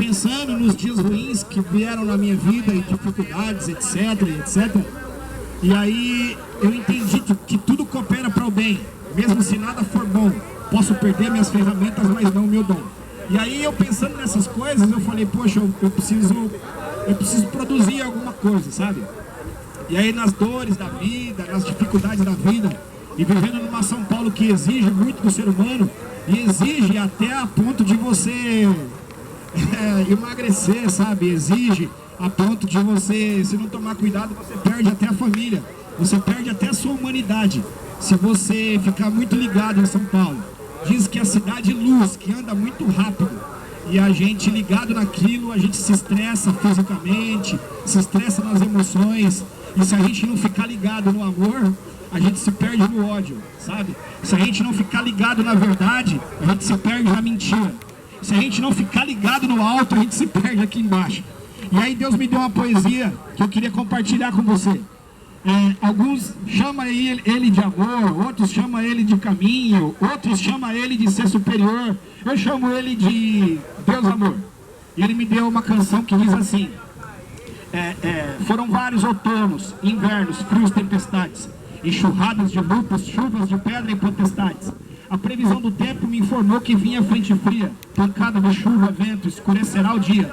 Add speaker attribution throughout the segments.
Speaker 1: pensando nos dias ruins que vieram na minha vida e dificuldades, etc, etc. E aí eu entendi que tudo coopera para o bem, mesmo se nada for bom. Posso perder minhas ferramentas, mas não o meu dom. E aí eu pensando nessas coisas, eu falei, poxa, eu preciso produzir alguma coisa, sabe? E aí nas dores da vida, nas dificuldades da vida, e vivendo numa São Paulo que exige muito do ser humano, e exige até a ponto de você emagrecer, sabe? Exige a ponto de você, se não tomar cuidado, você perde até a família, você perde até a sua humanidade, se você ficar muito ligado em São Paulo. Diz que a cidade luz, que anda muito rápido, e a gente ligado naquilo, a gente se estressa fisicamente, se estressa nas emoções, e se a gente não ficar ligado no amor, a gente se perde no ódio, sabe? Se a gente não ficar ligado na verdade, a gente se perde na mentira. Se a gente não ficar ligado no alto, a gente se perde aqui embaixo. E aí Deus me deu uma poesia que eu queria compartilhar com você. Alguns chamam ele de amor, outros chamam ele de caminho, outros chamam ele de ser superior. Eu chamo ele de Deus Amor. E ele me deu uma canção que diz assim: foram vários outonos, invernos, frios, tempestades, enxurradas de lupus, chuvas de pedra e potestades. A previsão do tempo me informou que vinha frente fria, pancada de chuva, vento, escurecerá o dia.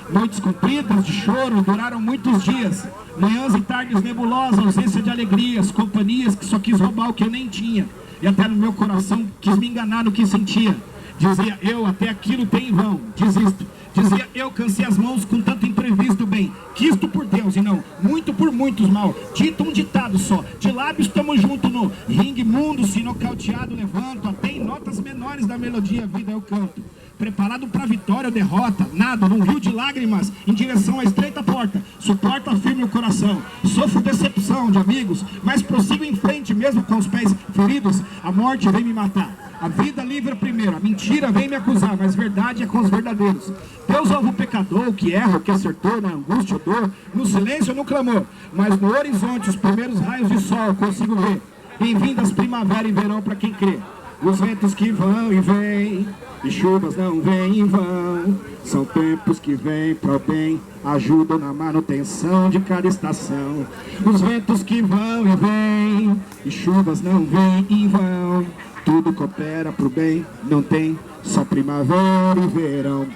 Speaker 1: Noites compridas de choro duraram muitos dias, manhãs e tardes nebulosas, ausência de alegrias, companhias que só quis roubar o que eu nem tinha, e até no meu coração quis me enganar no que sentia. Dizia eu, até aquilo tem em vão, desisto. Dizia eu, cansei as mãos com tanto imprevisto bem, quisto por Deus e não, muito por muitos mal. Dito um ditado só, de lábios estamos juntos no ringue mundo, se nocauteado levanto, até em notas menores da melodia vida eu canto. Preparado para vitória ou derrota, nado num rio de lágrimas em direção à estreita porta. Suporta firme o coração, sofro decepção de amigos, mas prossigo em frente mesmo com os pés feridos. A morte vem me matar, a vida livra primeiro, a mentira vem me acusar, mas verdade é com os verdadeiros. Deus ouve o pecador, o que erra, o que acertou, na angústia ou dor, no silêncio ou no clamor, mas no horizonte os primeiros raios de sol consigo ver. Bem-vindas primavera e verão para quem crê. Os ventos que vão e vêm, e chuvas não vêm em vão, são tempos que vêm para o bem, ajudam na manutenção de cada estação. Os ventos que vão e vêm, e chuvas não vêm em vão, tudo coopera para o bem, não tem só primavera e verão.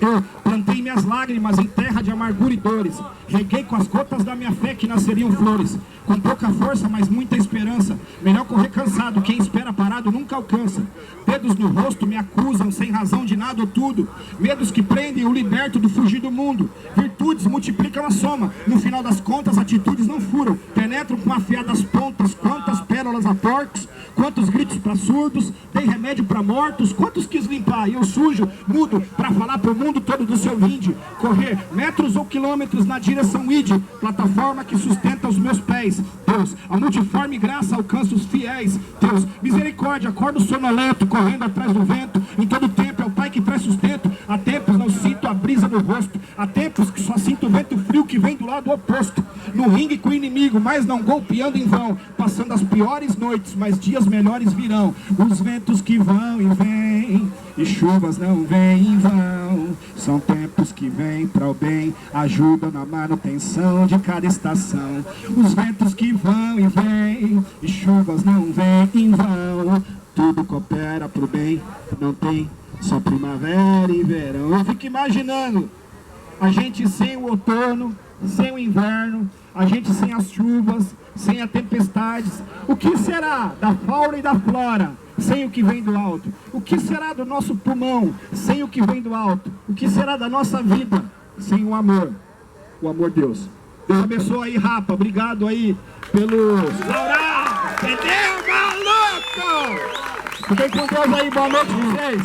Speaker 1: Eu plantei minhas lágrimas em terra de amargura e dores, reguei com as gotas da minha fé que nasceriam flores. Com pouca força, mas muita esperança, melhor correr cansado, quem espera parado nunca alcança. Dedos no rosto me acusam, sem razão de nada ou tudo, medos que prendem o liberto do fugir do mundo. Virtudes multiplicam a soma, no final das contas atitudes não furam, penetram com afiadas pontas, quantas pérolas a porcos, quantos gritos para surdos, dei remédio para mortos, quantos quis limpar, e eu sujo, mudo, para falar pro mundo todo do seu vinde, correr metros ou quilômetros na direção ide, plataforma que sustenta os meus pés. Deus, a multiforme graça alcança os fiéis. Deus, misericórdia, acordo sonolento, correndo atrás do vento, em todo tempo é o Pai que traz sustento. Há tempos não sinto a brisa no rosto, há tempos que só sinto o vento frio que vem do lado oposto. No ringue com o inimigo, mas não golpeando em vão, passando as piores noites, mas dias melhores virão. Os ventos que vão e vêm, e chuvas não vêm em vão, são tempos que vêm para o bem, ajudam na manutenção de cada estação. Os ventos que vão e vêm, e chuvas não vêm em vão, tudo coopera para o bem, não tem só primavera e verão. Eu fico imaginando a gente sem o outono, sem o inverno, a gente sem as chuvas, sem as tempestades. O que será da fauna e da flora sem o que vem do alto? O que será do nosso pulmão sem o que vem do alto? O que será da nossa vida sem o amor? O amor de Deus. Deus abençoe aí, Rapa. Obrigado aí pelo... Entendeu, maluco? Fiquem com Deus aí. Boa noite pra vocês.